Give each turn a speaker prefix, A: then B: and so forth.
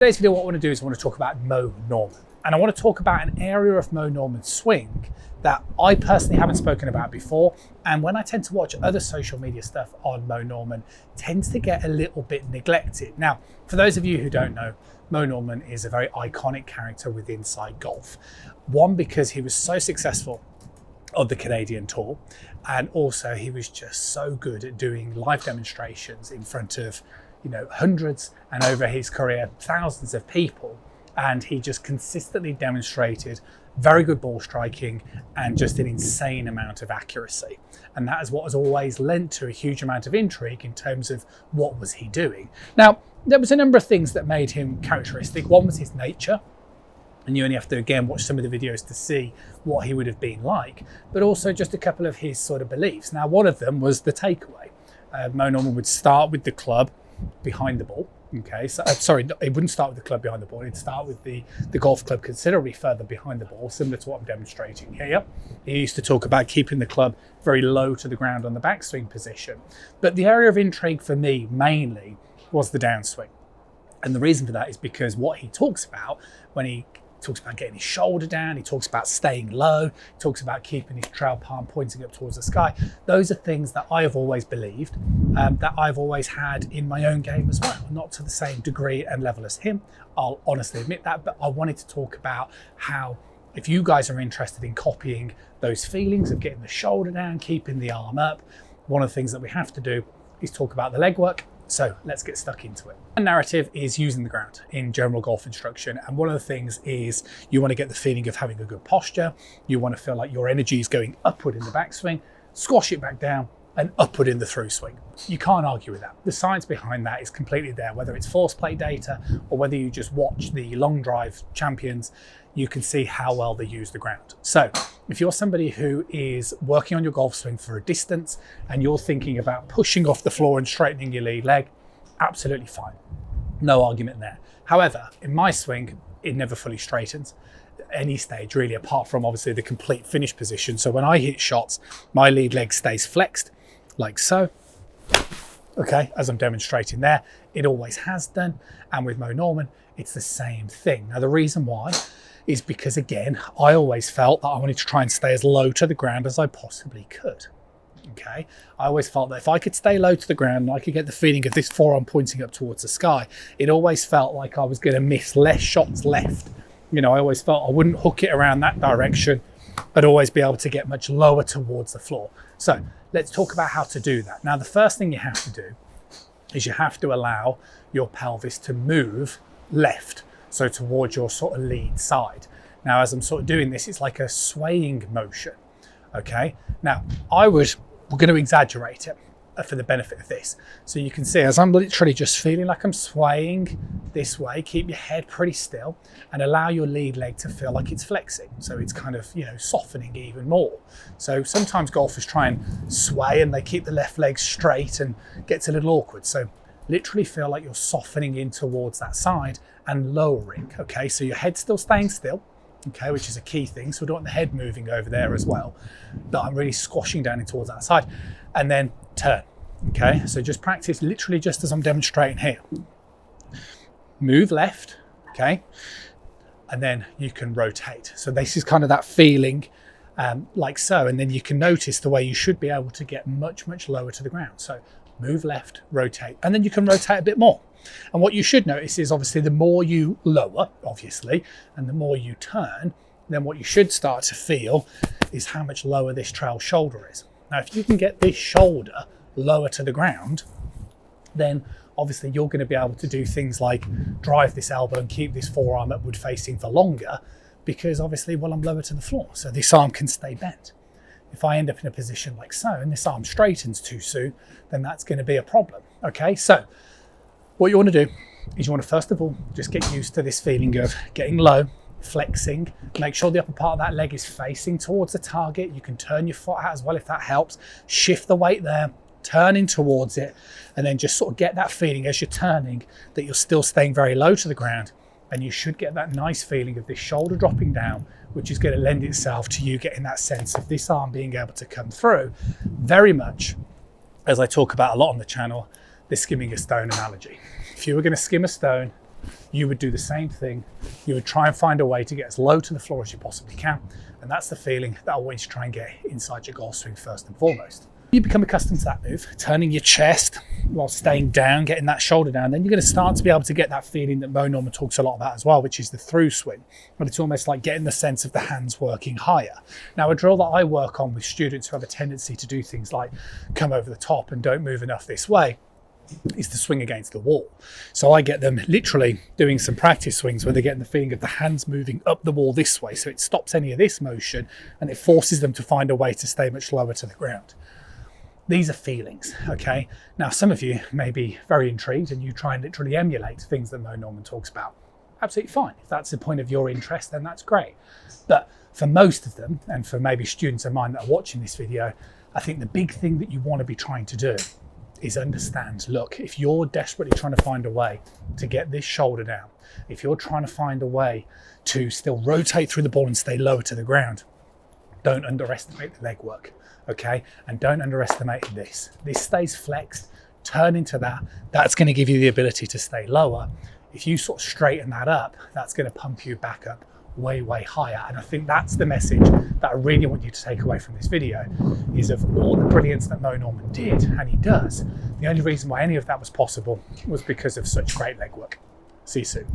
A: Today's video, what I want to do is I want to talk about Mo Norman. And I want to talk about an area of Mo Norman's swing that I personally haven't spoken about before. And when I tend to watch other social media stuff on Mo Norman, tends to get a little bit neglected. Now, for those of you who don't know, Mo Norman is a very iconic character with inside golf. One, because he was so successful on the Canadian tour, and also he was just so good at doing live demonstrations in front of hundreds, and over his career thousands of people, and he just consistently demonstrated very good ball striking and just an insane amount of accuracy. And that is what has always lent to a huge amount of intrigue in terms of what was he doing. Now, there was a number of things that made him characteristic. One was his nature, and you only have to again watch some of the videos to see what he would have been like, but also just a couple of his sort of beliefs. Now, one of them was the takeaway. Mo Norman would start with the club behind the ball. Okay, so sorry, it wouldn't start with the club behind the ball. It'd start with the golf club considerably further behind the ball, similar to what I'm demonstrating here. He used to talk about keeping the club very low to the ground on the backswing position. But the area of intrigue for me mainly was the downswing. And the reason for that is because what he talks about when he talks about getting his shoulder down, he talks about staying low, he talks about keeping his trail palm pointing up towards the sky. Those are things that I have always believed, that I've always had in my own game as well. Not to the same degree and level as him, I'll honestly admit that, but I wanted to talk about how, if you guys are interested in copying those feelings of getting the shoulder down, keeping the arm up, one of the things that we have to do is talk about the leg work. So let's get stuck into it. The narrative is using the ground in general golf instruction. And one of the things is you want to get the feeling of having a good posture. You want to feel like your energy is going upward in the backswing, squash it back down and upward in the through swing. You can't argue with that. The science behind that is completely there, whether it's force play data or whether you just watch the long drive champions, you can see how well they use the ground. So if you're somebody who is working on your golf swing for a distance and you're thinking about pushing off the floor and straightening your lead leg, absolutely fine. No argument there. However, in my swing, it never fully straightens at any stage really, apart from obviously the complete finish position. So when I hit shots, my lead leg stays flexed like so. Okay, as I'm demonstrating there, it always has done. And with Mo Norman, it's the same thing. Now, the reason why is because, again, I always felt that I wanted to try and stay as low to the ground as I possibly could. Okay, I always felt that if I could stay low to the ground and I could get the feeling of this forearm pointing up towards the sky, it always felt like I was going to miss less shots left. I always felt I wouldn't hook it around that direction. I'd always be able to get much lower towards the floor. So let's talk about how to do that. Now, the first thing you have to do is you have to allow your pelvis to move left, so towards your sort of lead side. Now, as I'm sort of doing this, it's like a swaying motion. Okay, now we're going to exaggerate it for the benefit of this. So you can see as I'm literally just feeling like I'm swaying this way, keep your head pretty still and allow your lead leg to feel like it's flexing. So it's kind of, softening even more. So sometimes golfers try and sway and they keep the left leg straight and gets a little awkward. So literally feel like you're softening in towards that side and lowering. Okay, so your head's still staying still. Okay, which is a key thing. So we don't want the head moving over there as well. But I'm really squashing down in towards that side and then turn. Okay, so just practice literally just as I'm demonstrating here. Move left, okay, and then you can rotate. So this is kind of that feeling like so, and then you can notice the way you should be able to get much, much lower to the ground. So move left, rotate, and then you can rotate a bit more. And what you should notice is obviously the more you lower, obviously, and the more you turn, then what you should start to feel is how much lower this trail shoulder is. Now, if you can get this shoulder lower to the ground, then obviously you're going to be able to do things like drive this elbow and keep this forearm upward facing for longer, because obviously, well, I'm lower to the floor, so this arm can stay bent. If I end up in a position like so, and this arm straightens too soon, then that's going to be a problem. Okay, so what you want to do is you want to first of all just get used to this feeling of getting low, flexing, make sure the upper part of that leg is facing towards the target. You can turn your foot out as well if that helps. Shift the weight there, turn in towards it, and then just sort of get that feeling as you're turning that you're still staying very low to the ground. And you should get that nice feeling of this shoulder dropping down, which is going to lend itself to you getting that sense of this arm being able to come through. Very much, as I talk about a lot on the channel, the skimming a stone analogy. If you were going to skim a stone, you would do the same thing. You would try and find a way to get as low to the floor as you possibly can. And that's the feeling that I want you to try and get inside your golf swing first and foremost. You become accustomed to that move, turning your chest while staying down, getting that shoulder down, then you're going to start to be able to get that feeling that Mo Norman talks a lot about as well, which is the through swing. But it's almost like getting the sense of the hands working higher. Now, a drill that I work on with students who have a tendency to do things like come over the top and don't move enough this way is to swing against the wall. So I get them literally doing some practice swings where they're getting the feeling of the hands moving up the wall this way. So it stops any of this motion and it forces them to find a way to stay much lower to the ground. These are feelings, okay? Now, some of you may be very intrigued and you try and literally emulate things that Mo Norman talks about. Absolutely fine. If that's the point of your interest, then that's great. But for most of them, and for maybe students of mine that are watching this video, I think the big thing that you want to be trying to do is understand, look, if you're desperately trying to find a way to get this shoulder down, if you're trying to find a way to still rotate through the ball and stay lower to the ground, don't underestimate the leg work. Okay, and don't underestimate this. This stays flexed, turn into that. That's going to give you the ability to stay lower. If you sort of straighten that up, that's going to pump you back up way, way higher. And I think that's the message that I really want you to take away from this video, is of all the brilliance that Mo Norman did, and he does, the only reason why any of that was possible was because of such great leg work. See you soon.